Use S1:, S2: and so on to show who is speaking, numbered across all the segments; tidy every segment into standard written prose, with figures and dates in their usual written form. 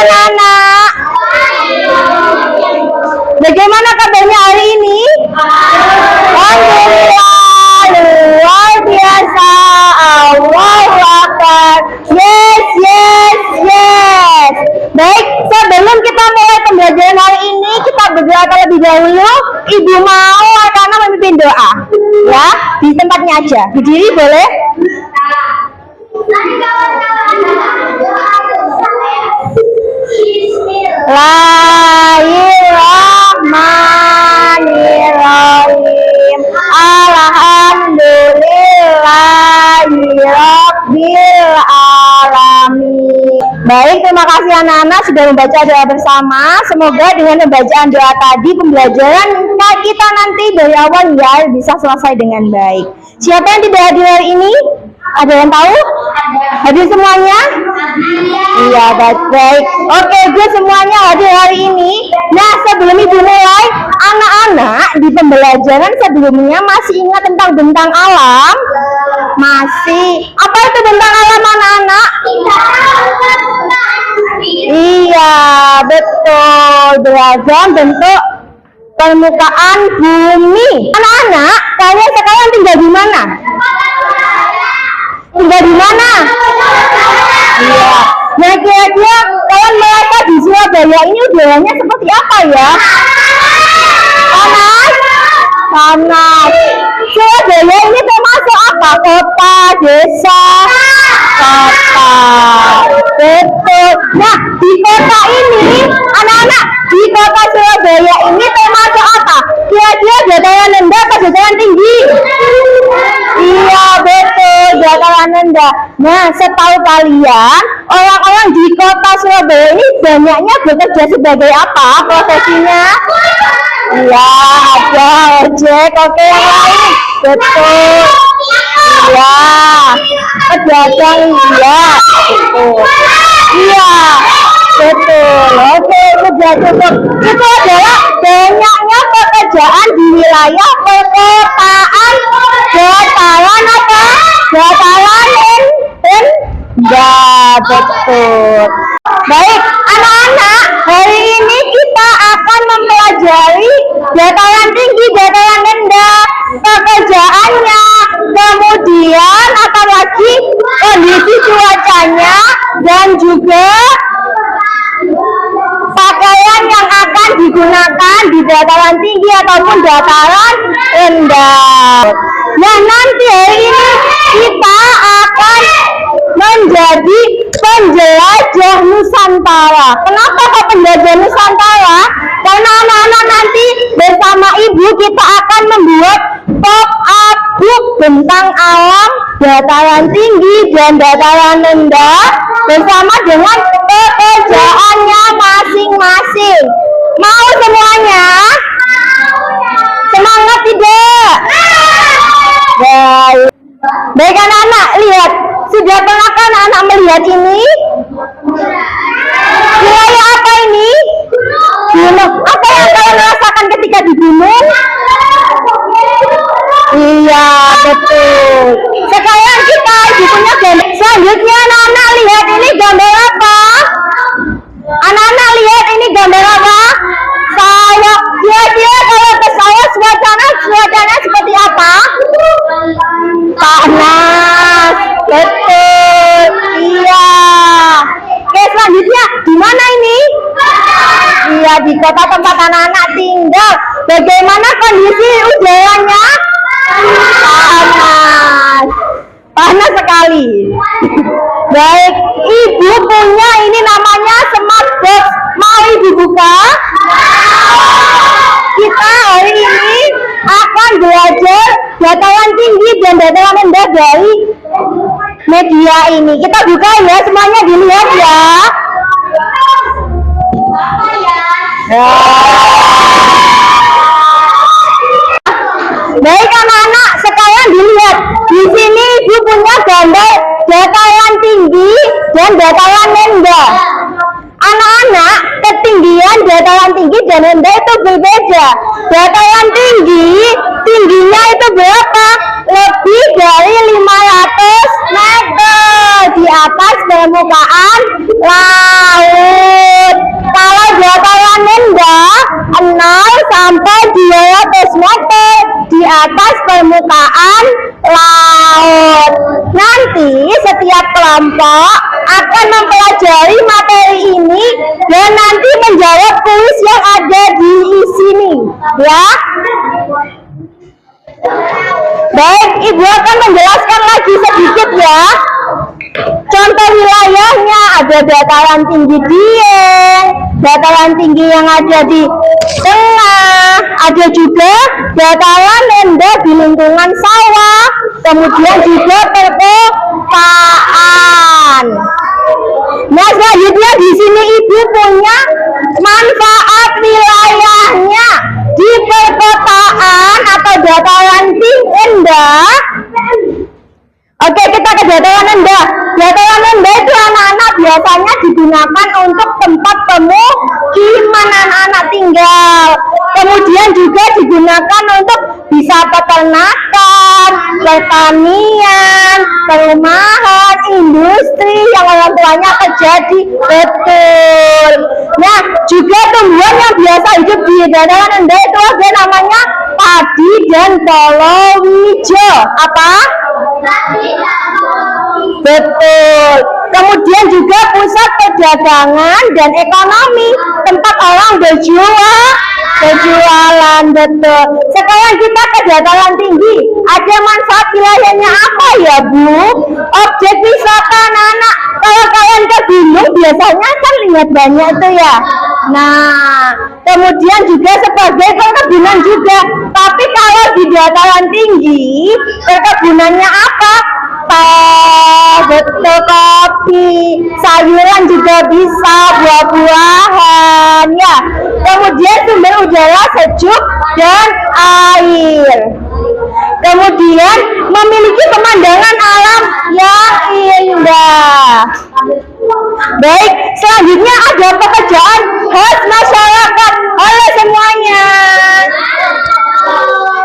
S1: anak-anak? Bagaimana kabarnya hari ini? Alhamdulillah, luar biasa. Allahu Akbar. Yes, yes, yes. Baik, sebelum kita mulai pembelajaran hari ini, kita berdoa terlebih dahulu. Ibu mau karena memimpin doa, ya, di tempatnya aja. Berdiri boleh? Bismillahirrahmanirrahim. Alhamdulillahirabbil alamin. Baik, terima kasih anak-anak sudah membaca doa bersama. Semoga dengan pembacaan doa tadi pembelajaran kita nanti dari awal ya bisa selesai dengan baik. Siapa yang tidak hadir hari ini? Ada yang tahu? Hadir semuanya? Iya, baik. Oke, gue semuanya hadir hari ini. Nah, sebelum ibu mulai, anak-anak di pembelajaran sebelumnya masih ingat tentang bentang alam? Masih. Apa itu bentang alam anak-anak? Iya, betul. Beragam bentuk permukaan bumi. Anak-anak, kalian sekarang tinggal di mana? Tinggal di mana? Iya. Nah, kira-kira kalian merasa di Surabaya ini udaranya seperti apa ya? Panas? Panas. Surabaya ini termasuk apa? Kota, desa? Kota. Betul. Nah, di kota ini, anak-anak, di kota Surabaya ini termasuk apa? Kira-kira dataran rendah atau dataran tinggi? Iya, betul, dataran rendah. Nah, setahu kalian, orang-orang di kota Surabaya ini banyaknya bekerja sebagai apa profesinya? Iya, ada ojek. Oke, yang lain? Betul. Iya, pedagang. Iya, betul. Iya, betul. Oke, sudah cukup. Itu adalah banyaknya pekerjaan di wilayah perkotaan. Dataran apa? Dataran rendah. Betul. Baik, anak-anak, hari ini kita akan mempelajari dataran tinggi, dataran rendah, pekerjaannya, kemudian apalagi kondisi cuacanya, dan juga pakaian yang akan digunakan di dataran tinggi ataupun dataran rendah. Nah, nanti hari ini kita akan menjadi penjelajah Nusantara. Kenapa kok penjelajah Nusantara? Karena anak-anak nanti bersama ibu kita akan membuat pop-up book tentang alam, dataran tinggi dan dataran rendah bersama dengan pekerjaannya masing-masing. Mau semuanya? Semangat tidak? Baik. Baik anak-anak, lihat. Sudah pernahkah anak-anak melihat ini? Wilayah apa ini? Gunung. Apa yang kalian rasakan ketika di gunung? Iya, betul. Sekarang kita punya gambar. Selanjutnya anak-anak lihat ini gambar apa? Anak-anak lihat ini gambar apa? Sawah. Kira-kira kalau ke sawah suasana seperti apa? Panas. Betul. Iya. Oke, selanjutnya di mana ini? Iya, di kota tempat anak-anak tinggal. Bagaimana kondisi udaranya? Panas. Panas sekali. Baik, ibu punya ini namanya smart box. Mau ibu buka? Kita hari ini akan belajar dataran tinggi dan dataran rendah dari media ini. Kita buka ya, semuanya dilihat ya. Baik anak-anak, sekarang dilihat. Di sini ibu punya gambar dataran tinggi dan dataran rendah. Anak-anak, ketinggian dataran tinggi dan rendah itu berbeda. Dataran tingginya itu berapa? Lebih dari 500 meter di atas permukaan laut. atas permukaan laut. Nanti setiap kelompok akan mempelajari materi ini dan nanti menjawab kuis yang ada di sini, ya. Baik, Ibu akan menjelaskan lagi sedikit ya. Contoh wilayahnya ada dataran tinggi Dieng, dataran tinggi yang ada di tengah, ada juga dataran rendah di lingkungan sawah, kemudian juga perkotaan. Nah, selanjutnya di sini Ibu punya manfaat wilayahnya. Di perkotaan atau dataran tinggi rendah. Oke, kita ke dataran rendah. Dataran rendah itu anak-anak biasanya digunakan untuk tempat pemukiman anak-anak tinggal. Kemudian juga digunakan untuk bisa peternakan, pertanian, perumahan, industri yang orang tuanya kerja di betul. Nah, juga tumbuhan yang biasa hidup di dataran rendah itu ada namanya padi dan palawija. Apa? Betul. Kemudian juga pusat perdagangan dan ekonomi, tempat orang berjualan. Betul. Sekarang kita ke dataran tinggi. Ada manfaat wilayahnya apa ya, Bu? Objek wisata anak-anak. Kalau kalian ke gunung biasanya kan lihat banyak itu ya. Nah, kemudian juga sebagai perkebunan juga. Tapi kalau di dataran tinggi, perkebunannya apa? Betul, kopi, sayuran juga bisa, buah-buahan ya. Kemudian sumber udara sejuk dan air. Kemudian memiliki pemandangan alam yang indah. Baik, selanjutnya ada pekerjaan khas masyarakat oleh semuanya.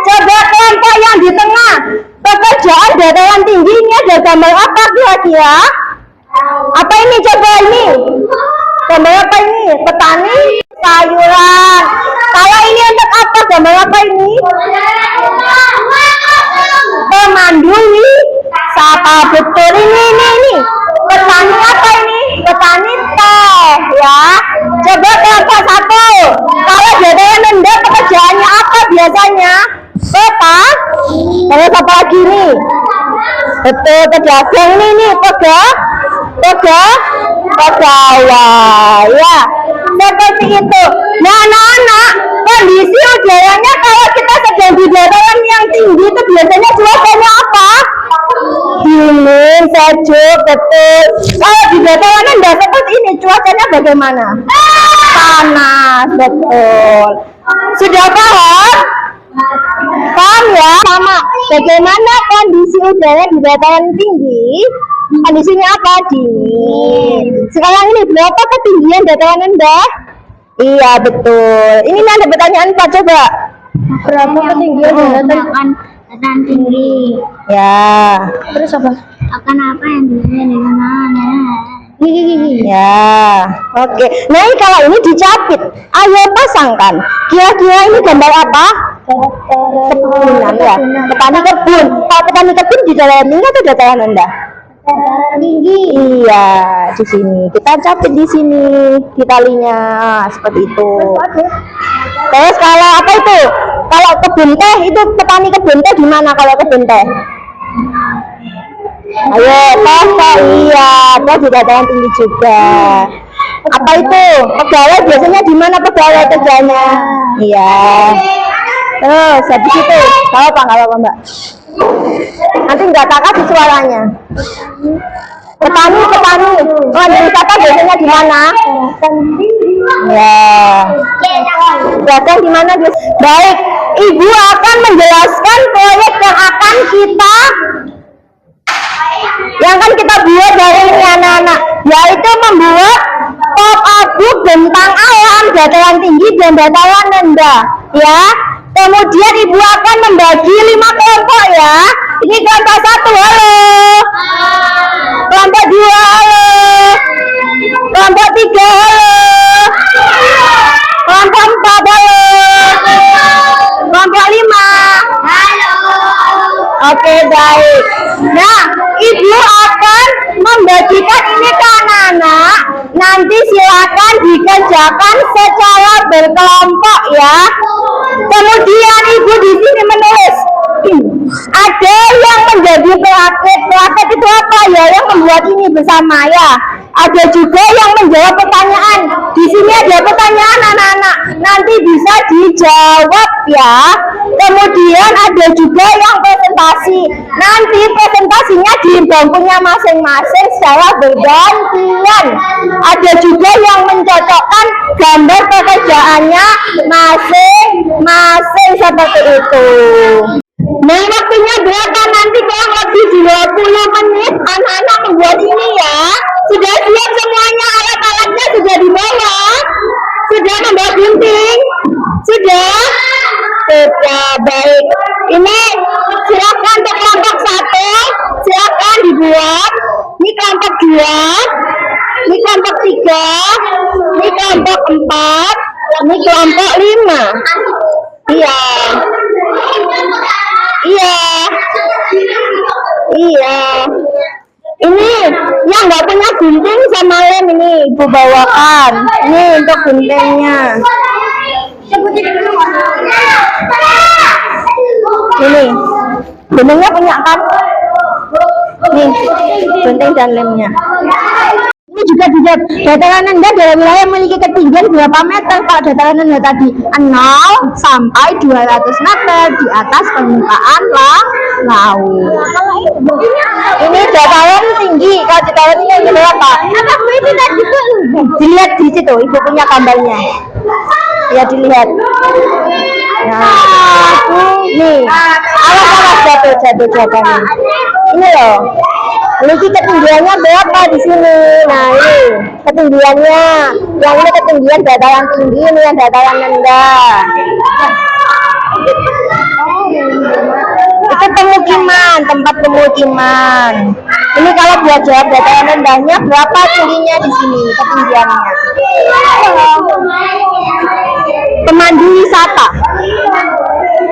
S1: Coba kelompok yang di tengah, pekerjaan dataran tinggi ini ada gambar apa kira-kira? Apa ini? Coba ini. Gambar apa ini? Petani, sayuran. Kalau ini untuk apa? Gambar apa ini? Pemandu wisata. Betul, ini. Petani apa ini? Petani teh ya. Coba kelompok satu. Kalau dataran rendah pekerjaannya apa biasanya? Terus apa lagi nih? Betul, pedagang nih, pegawai ya. Seperti itu. Nah, anak-anak, kondisi udaranya kalau kita sedang di dataran yang tinggi itu biasanya cuacanya apa? Dingin, sejuk, betul. Kalau di dataran rendah seperti ini, cuacanya bagaimana? Panas, betul. Sudah paham? Paham ya? Sama. Bagaimana kondisi udara di dataran tinggi? Kondisinya apa? Dingin. Sekarang ini berapa ketinggian dataran rendah? Iya, betul. Ini ada pertanyaan Pak, coba. Berapa ketinggian dataran tinggi? Ya. Terus apa? Akan apa yang ya, oke. Nah, ini kalau ini dicapit, ayo pasangkan. Kira-kira ini gambar apa? Kebunan ya, petani kebun. Kalau petani kebun di dataran tinggi atau dataran rendah? Dataran tinggi. Iya, di sini. Kita capit di sini, di talinya seperti itu. Terus kalau apa itu? Kalau kebun teh itu petani kebun teh di mana kalau kebun teh? Ayo, iya, di dataran tinggi juga. Apa itu? Pegawai biasanya di mana pegawai kerjanya? Iya. Terus habis itu, kalau apa Mbak? Nanti nggak tak kasih suaranya. Petani. Kalau di wisata biasanya di mana? Ya. Pedagang di mana? Baik, Ibu akan menjelaskan proyek yang akan kita buat dari ini anak-anak, yaitu membuat pop-up book tentang alam dataran tinggi dan dataran rendah ya. Kemudian Ibu akan membagi 5 kelompok ya. Ini kelompok 1, halo. Kelompok 2, halo. Kelompok 3, halo. Kelompok 4, halo. Kelompok 5, halo. membagikan ini ke anak-anak, nanti silakan dikerjakan secara berkelompok ya. Kemudian ibu di sini menulis, ada yang menjadi pelakit. Pelakit itu apa ya? Yang membuat ini bersama ya. Ada juga yang menjawab pertanyaan. Di sini ada pertanyaan anak-anak, nanti bisa dijawab ya. Kemudian ada juga yang presentasi. Nanti presentasinya di bangkunya masing-masing secara bergantian. Ada juga yang mencocokkan gambar pekerjaannya masing-masing seperti itu. Nah, waktunya berapa? Nanti kurang lebih 20 menit anak-anak membuat ini ya. Sudah siap semuanya, alat-alatnya sudah dibawa? Sudah membawa gunting? Sudah? Sudah, baik. Ini silakan untuk kelompok 1, silakan dibuat. Ini kelompok 2, ini kelompok 3, ini kelompok 4, ini kelompok 5. Iya. Iya. Iya. Ini yang nggak punya gunting sama lem ini ibu bawakan. Ini untuk guntingnya. Ini guntingnya punya kan? Nih gunting dan lemnya. Ini juga dijawab, dataran rendah dalam wilayah memiliki ketinggian berapa meter? Kalau dataran rendah tadi 0 sampai 200 meter di atas permukaan laut. Ini dataran tinggi. Kalau dataran tinggi berapa? Ini tadi dilihat di situ, ibu punya gambarnya. Ya dilihat. Nah, nih, awas jatuh jawabannya. Ini loh. Memiliki ketinggiannya berapa di sini? Nah ini ketinggiannya, yang ini ketinggian dataran tinggi, ini yang dataran rendah. Itu pemukiman, tempat pemukiman. Ini kalau buat jawab dataran rendahnya berapa tingginya di sini, ketinggiannya. Pemandu wisata.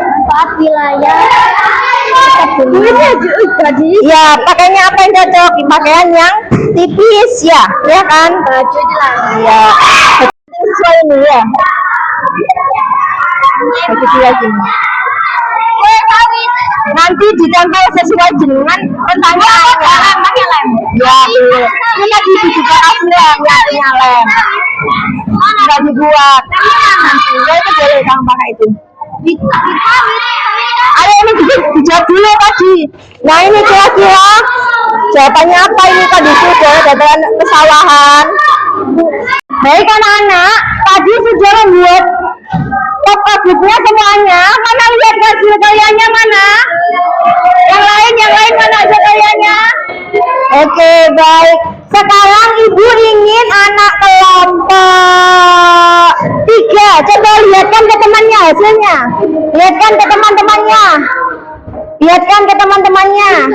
S1: Manfaat wilayah. Ya, pakainya apa yang cocok? Pakaian yang tipis ya, ya kan? Baju jelas. Ya. Sesuai ini ya. Baju jelas ini. Nanti ditempel sesuai dengan pertanyaan. Pakai lem. Ya, boleh. Ini lagi juga kasih lem, ya punya lem. Enggak dibuat. Nanti ya itu boleh kamu pakai itu. Ayo ini dijawab dulu tadi. Nah ini kira-kira jawabannya apa ini tadi sudah dataran pesawahan. Baik anak-anak, tadi sudah membuat pokoknya semuanya. Mana lihat hasil karyanya mana? Yang lain mana hasil karyanya? Oke baik. Sekarang ibu ingin anak kelompok 3. Coba lihatkan ke temannya hasilnya. Lihatkan ke teman-temannya. Lihatkan ke teman-temannya.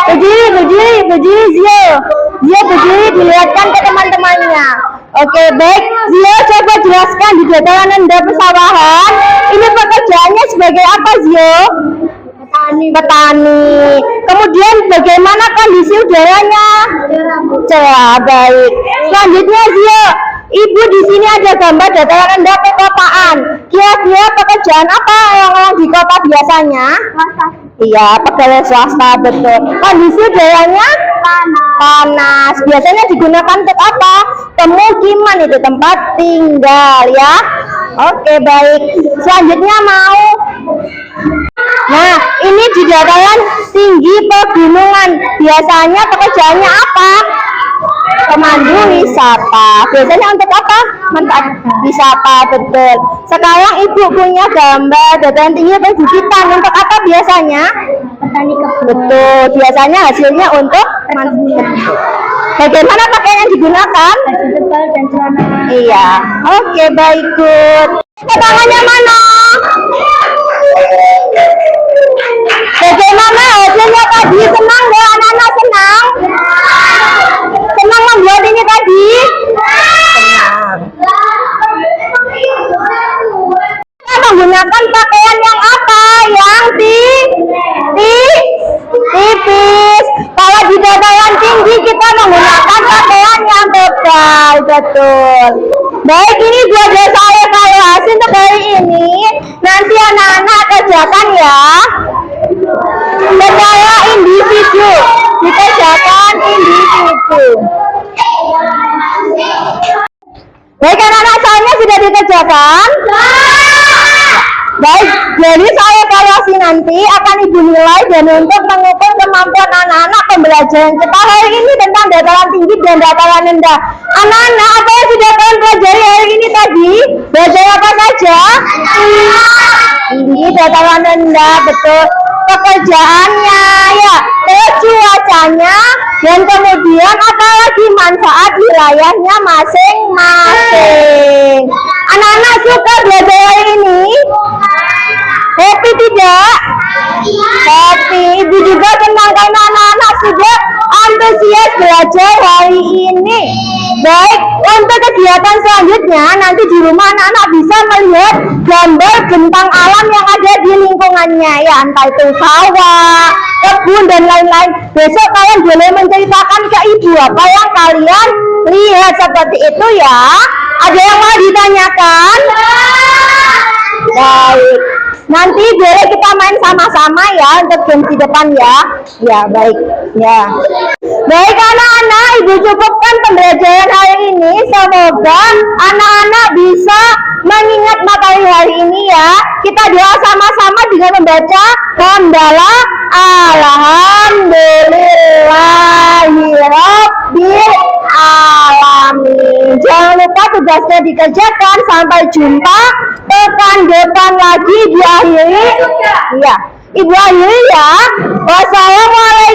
S1: Berdiri, Zio. Zio berdiri, dilihatkan ke teman-temannya. Oke, baik. Zio coba jelaskan di dataran rendah pesawahan. Ini pekerjaannya sebagai apa, Zio? Petani. Kemudian bagaimana kondisi udaranya? Cerah, baik. Selanjutnya Zio, ibu di sini ada gambar dataran rendah perkotaan. Kira-kira pekerjaan apa yang orang di kota biasanya? Iya, pegawai swasta, betul. Kondisi udaranya panas. Biasanya digunakan untuk apa? Pemukiman, itu tempat tinggal ya. Oke, baik. Selanjutnya mau. Nah, ini di dataran tinggi pegunungan. Biasanya pekerjaannya apa? Pemandu wisata. Biasanya untuk apa? Manfaat wisata, betul. Sekarang ibu punya gambar dataran tinggi perbukitan. Untuk apa biasanya? Petani kebun. Betul. Biasanya hasilnya untuk bagaimana pakaian yang digunakan? Baju tebal dan celana. Iya. Oke, baik, good. Tangannya mana? Bagaimana hasilnya tadi? Senang nggak anak-anak? Senang? Senang membuat ini tadi? Senang. Kita menggunakan pakaian yang apa? Yang tipis. Kalau di dataran tinggi kita menggunakan mengerjakan rangkaian yang terbaik. Betul. Baik, ini dua saya evaluasi untuk hari ini. Nanti anak-anak kerjakan ya secara individu, dikerjakan individu. Baik, anak-anak saya sudah dikerjakan. Baik, jadi saya evaluasi nanti akan ibu nilai dan untuk mengukur kemampuan anak-anak pembelajaran kita hari ini tentang dataran tinggi dan dataran rendah. Anak-anak, apa yang sudah kalian pelajari hari ini tadi? Belajar apa saja? Tinggi, dataran rendah, betul. Pekerjaannya, ya, terus cuacanya, dan kemudian apalagi manfaat wilayahnya masing-masing. Anak-anak suka belajar hari ini? Happy tidak? Happy. Ibu juga senang karena anak-anak sudah antusias belajar hari ini. Baik, untuk kegiatan selanjutnya nanti di rumah anak-anak bisa melihat gambar bentang alam yang ada di lingkungannya, ya, entah itu sawah, kebun dan lain-lain. Besok kalian boleh menceritakan ke ibu apa yang kalian lihat seperti itu ya. Ada yang mau ditanyakan? Baik. Nanti boleh kita main sama-sama ya untuk game di depan ya. Ya, baik. Ya. Baik anak-anak, ibu cukupkan pembelajaran hari ini. Semoga anak-anak bisa mengingat materi hari ini ya. Kita doa sama-sama dengan membaca hamdalah alhamdulillahirabbil alamin. Jangan lupa tugasnya dikerjakan. Sampai jumpa pekan depan lagi. Diakhiri ya, ibu akhiri ya. Wassalamualaikum